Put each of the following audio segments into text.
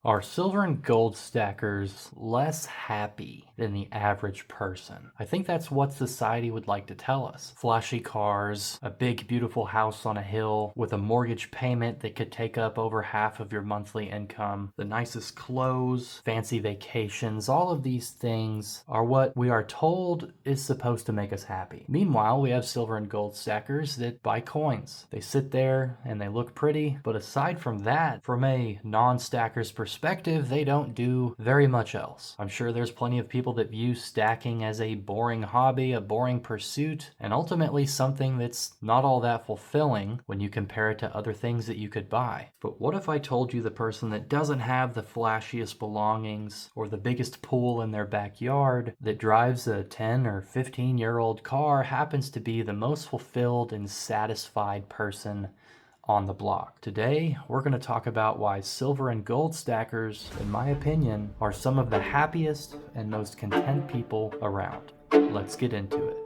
Are silver and gold stackers less happy than the average person? I think that's what society would like to tell us. Flashy cars, a big beautiful house on a hill with a mortgage payment that could take up over half of your monthly income, the nicest clothes, fancy vacations, all of these things are what we are told is supposed to make us happy. Meanwhile, we have silver and gold stackers that buy coins. They sit there and they look pretty, but aside from that, from a non-stacker's perspective, they don't do very much else. I'm sure there's plenty of people that view stacking as a boring hobby, a boring pursuit, and ultimately something that's not all that fulfilling when you compare it to other things that you could buy. But what if I told you the person that doesn't have the flashiest belongings or the biggest pool in their backyard, that drives a 10 or 15-year-old car, happens to be the most fulfilled and satisfied person on the block? Today, we're going to talk about why silver and gold stackers, in my opinion, are some of the happiest and most content people around. Let's get into it.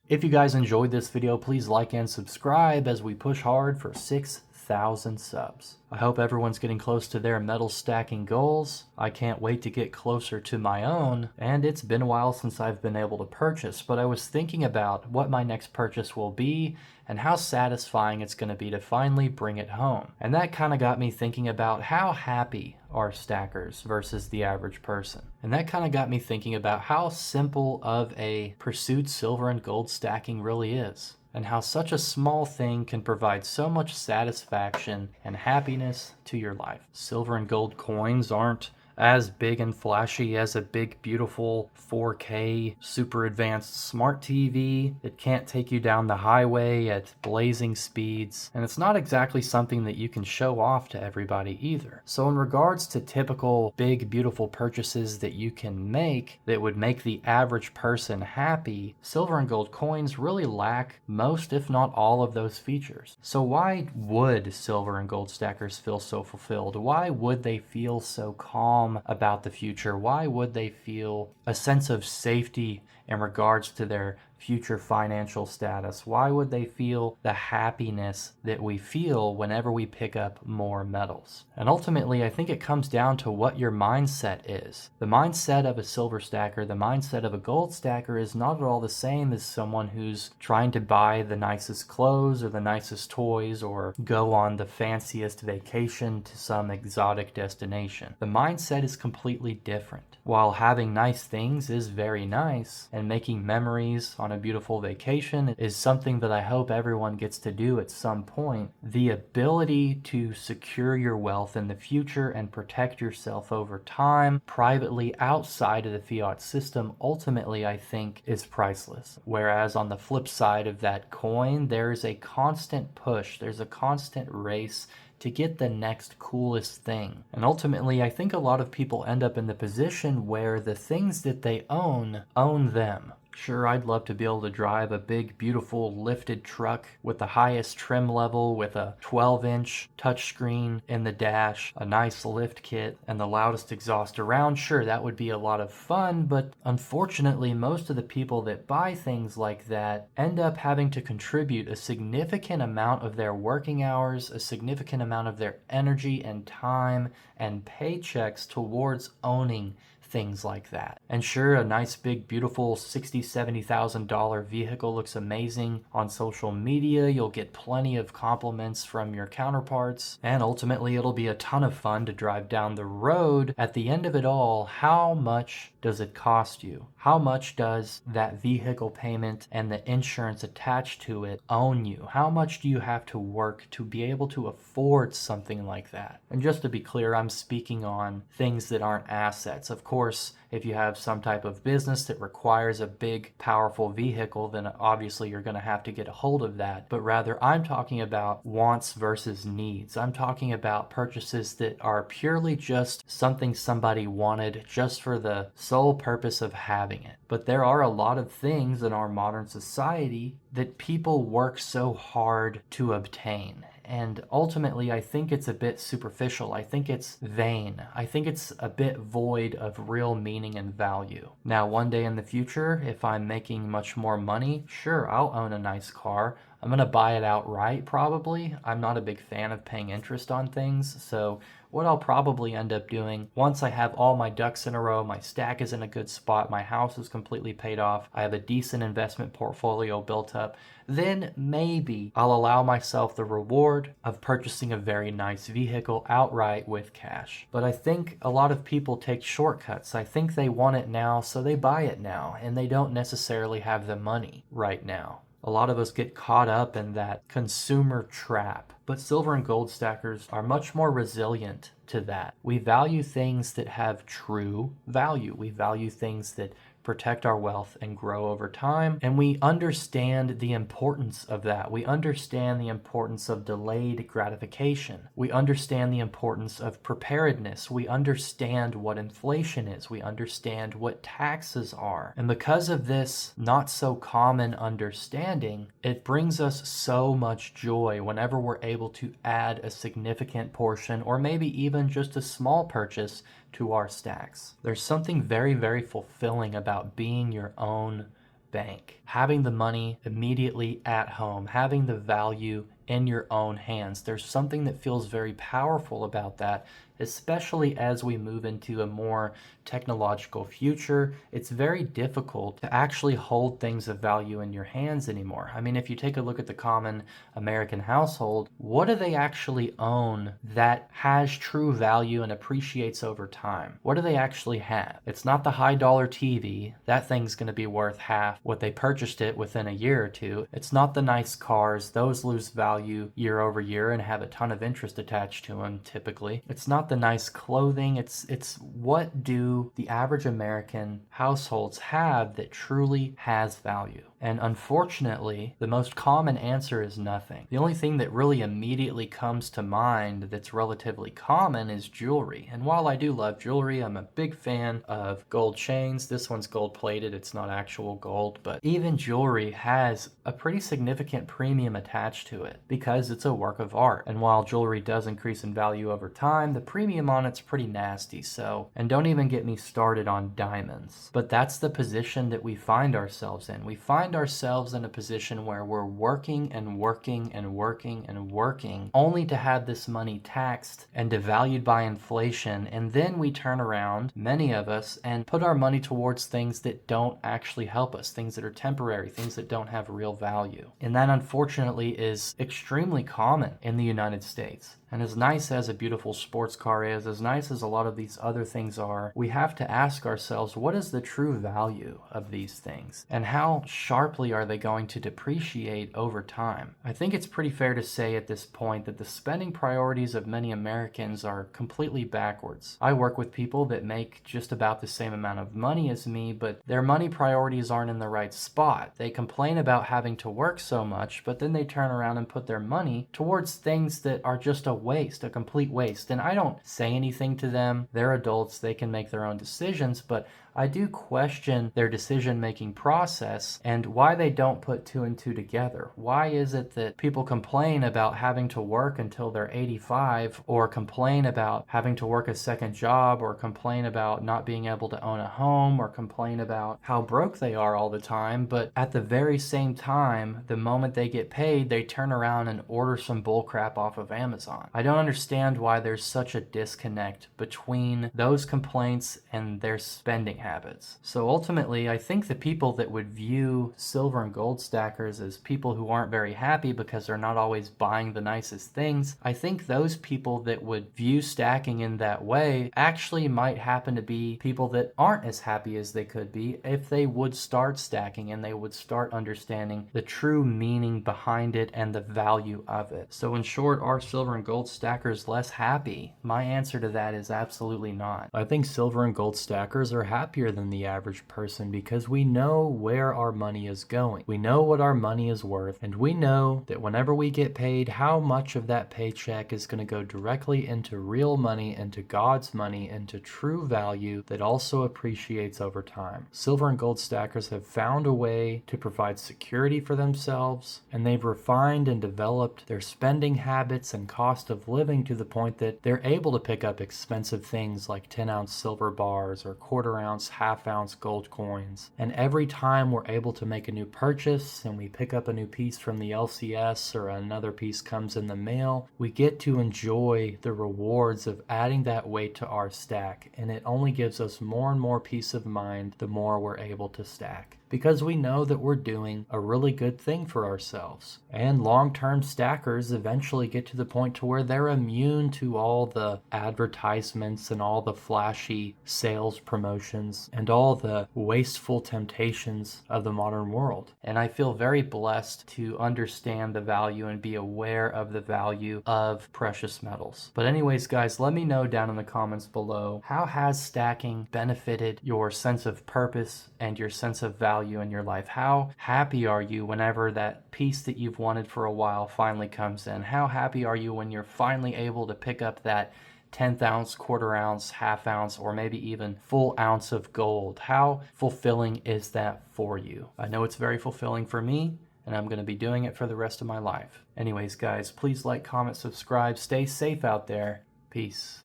If you guys enjoyed this video, please like and subscribe as we push hard for 6,000 subs. I hope everyone's getting close to their metal stacking goals. I can't wait to get closer to my own, and it's been a while since I've been able to purchase, but I was thinking about what my next purchase will be and how satisfying it's going to be to finally bring it home. And that kind of got me thinking about how happy are stackers versus the average person. And that kind of got me thinking about how simple of a pursuit silver and gold stacking really is, and how such a small thing can provide so much satisfaction and happiness to your life. Silver and gold coins aren't as big and flashy as a big, beautiful 4K super advanced smart TV that can't take you down the highway at blazing speeds, and it's not exactly something that you can show off to everybody either. So in regards to typical big, beautiful purchases that you can make that would make the average person happy, silver and gold coins really lack most, if not all, of those features. So why would silver and gold stackers feel so fulfilled? Why would they feel so calm about the future? Why would they feel a sense of safety in regards to their future financial status? Why would they feel the happiness that we feel whenever we pick up more metals? And ultimately, I think it comes down to what your mindset is. The mindset of a silver stacker, the mindset of a gold stacker is not at all the same as someone who's trying to buy the nicest clothes or the nicest toys or go on the fanciest vacation to some exotic destination. The mindset is completely different. While having nice things is very nice, and making memories on a beautiful vacation is something that I hope everyone gets to do at some point, the ability to secure your wealth in the future and protect yourself over time privately outside of the fiat system ultimately, I think, is priceless. Whereas on the flip side of that coin, there's a constant push, there's a constant race to get the next coolest thing. And ultimately, I think a lot of people end up in the position where the things that they own them. Sure, I'd love to be able to drive a big, beautiful lifted truck with the highest trim level, with a 12-inch touchscreen in the dash, a nice lift kit, and the loudest exhaust around. Sure, that would be a lot of fun, but unfortunately, most of the people that buy things like that end up having to contribute a significant amount of their working hours, a significant amount of their energy and time and paychecks towards owning things like that. And sure, a nice big beautiful $60,000, $70,000 vehicle looks amazing on social media. You'll get plenty of compliments from your counterparts, and ultimately it'll be a ton of fun to drive down the road. At the end of it all, how much does it cost you? How much does that vehicle payment and the insurance attached to it own you? How much do you have to work to be able to afford something like that? And just to be clear, I'm speaking on things that aren't assets. Of course, if you have some type of business that requires a big, powerful vehicle, then obviously you're going to have to get a hold of that. But rather, I'm talking about wants versus needs. I'm talking about purchases that are purely just something somebody wanted just for the sole purpose of having it. But there are a lot of things in our modern society that people work so hard to obtain. And ultimately, I think it's a bit superficial. I think it's vain. I think it's a bit void of real meaning and value. Now, one day in the future, if I'm making much more money, sure, I'll own a nice car. I'm going to buy it outright, probably. I'm not a big fan of paying interest on things, so what I'll probably end up doing once I have all my ducks in a row, my stack is in a good spot, my house is completely paid off, I have a decent investment portfolio built up, then maybe I'll allow myself the reward of purchasing a very nice vehicle outright with cash. But I think a lot of people take shortcuts. I think they want it now, so they buy it now, and they don't necessarily have the money right now. A lot of us get caught up in that consumer trap, but silver and gold stackers are much more resilient to that. We value things that have true value. We value things that protect our wealth and grow over time. And we understand the importance of that. We understand the importance of delayed gratification. We understand the importance of preparedness. We understand what inflation is. We understand what taxes are. And because of this not so common understanding, it brings us so much joy whenever we're able to add a significant portion or maybe even just a small purchase to our stacks. There's something very, very fulfilling about being your own bank, having the money immediately at home, having the value in your own hands. There's something that feels very powerful about that, especially as we move into a more technological future. It's very difficult to actually hold things of value in your hands anymore. I mean, if you take a look at the common American household, what do they actually own that has true value and appreciates over time? What do they actually have? It's not the high dollar TV. That thing's going to be worth half what they purchased it within a year or two. It's not the nice cars. Those lose value year over year and have a ton of interest attached to them typically. It's not the nice clothing. It's what do the average American households have that truly has value? And unfortunately, the most common answer is nothing. The only thing that really immediately comes to mind that's relatively common is jewelry. And while I do love jewelry, I'm a big fan of gold chains. This one's gold plated. It's not actual gold, but even jewelry has a pretty significant premium attached to it because it's a work of art. And while jewelry does increase in value over time, the premium on it's pretty nasty. So, and don't even get me started on diamonds. But that's the position that we find ourselves in. We find ourselves in a position where we're working and working and working and working only to have this money taxed and devalued by inflation, and then we turn around, many of us, and put our money towards things that don't actually help us, things that are temporary, things that don't have real value. And that unfortunately is extremely common in the United States. And as nice as a beautiful sports car is, as nice as a lot of these other things are, we have to ask ourselves, what is the true value of these things? And how sharply are they going to depreciate over time? I think it's pretty fair to say at this point that the spending priorities of many Americans are completely backwards. I work with people that make just about the same amount of money as me, but their money priorities aren't in the right spot. They complain about having to work so much, but then they turn around and put their money towards things that are just a waste, a complete waste. And I don't say anything to them. They're adults. They can make their own decisions, but I do question their decision-making process and why they don't put two and two together. Why is it that people complain about having to work until they're 85, or complain about having to work a second job, or complain about not being able to own a home, or complain about how broke they are all the time, but at the very same time, the moment they get paid, they turn around and order some bullcrap off of Amazon? I don't understand why there's such a disconnect between those complaints and their spending habits. So ultimately, I think the people that would view silver and gold stackers as people who aren't very happy because they're not always buying the nicest things, I think those people that would view stacking in that way actually might happen to be people that aren't as happy as they could be if they would start stacking and they would start understanding the true meaning behind it and the value of it. So in short, are silver and gold stackers less happy? My answer to that is absolutely not. I think silver and gold stackers are happier happier than the average person because we know where our money is going. We know what our money is worth, and we know that whenever we get paid, how much of that paycheck is going to go directly into real money, into God's money, into true value that also appreciates over time. Silver and gold stackers have found a way to provide security for themselves, and they've refined and developed their spending habits and cost of living to the point that they're able to pick up expensive things like 10-ounce silver bars or quarter-ounce, half-ounce gold coins. And every time we're able to make a new purchase and we pick up a new piece from the LCS or another piece comes in the mail, we get to enjoy the rewards of adding that weight to our stack, and it only gives us more and more peace of mind the more we're able to stack, because we know that we're doing a really good thing for ourselves. And long-term stackers eventually get to the point to where they're immune to all the advertisements and all the flashy sales promotions and all the wasteful temptations of the modern world. And I feel very blessed to understand the value and be aware of the value of precious metals. But anyways, guys, let me know down in the comments below, how has stacking benefited your sense of purpose and your sense of value in your life? How happy are you whenever that piece that you've wanted for a while finally comes in? How happy are you when you're finally able to pick up that 10th ounce, quarter ounce, half ounce, or maybe even full ounce of gold? How fulfilling is that for you? I know it's very fulfilling for me, and I'm going to be doing it for the rest of my life. Anyways, guys, please like, comment, subscribe. Stay safe out there. Peace.